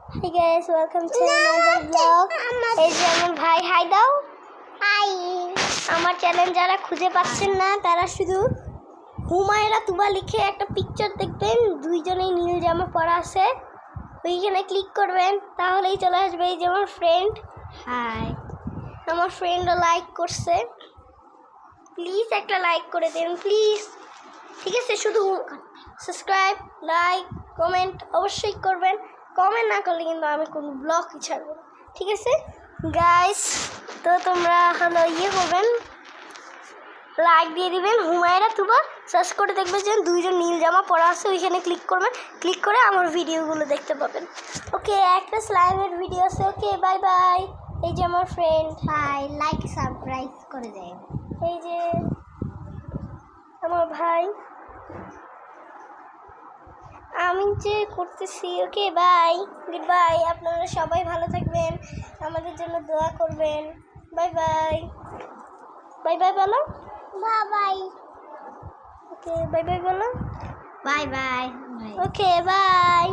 Hey guys, welcome to another vlog. এই যে আমার ভাই হাই দাও। হাই। আমার চ্যানেল যারা খুঁজে পাচ্ছেন না তারা শুধু হুমায়রা তুবা লিখে একটা পিকচার দেখবেন, দুইজনেই নীল জামা পরা আছে, ওইখানে ক্লিক করবেন তাহলেই চলে আসবে এই যে আমার ফ্রেন্ড। হাই। আমার ফ্রেন্ডও লাইক করছে, প্লিজ একটা লাইক করে দেন প্লিজ, ঠিক আছে? শুধু সাবস্ক্রাইব, লাইক, কমেন্ট অবশ্যই করবেন। কমেন্ট না করলে কিন্তু আমি কোনো ব্লগই ছাড়বো, ঠিক আছে গাইস? তো তোমরা হলো করবেন, লাইক দিয়ে দিবেন, হুমায়রা তুবা সার্চ করে দেখবেন যে দুইজন নীল জামা পরা আছে, ওইখানে ক্লিক করবেন, ক্লিক করে আমার ভিডিওগুলো দেখতে পাবেন। ওকে, একটা স্লাইমের ভিডিও আছে। ওকে, বাই বাই। এই যে আমার ফ্রেন্ড, বাই। লাইক সাবস্ক্রাইব করে দেন। এই যে আমার ভাই, আমি যে করতেছি। Okay, bye, good bye. আপনারা সবাই ভালো থাকবেন, আমাদের জন্য দোয়া করবেন। Bye bye. বাই বাই বলো। Bye bye. Okay, bye bye বলো। Bye bye. Okay, by.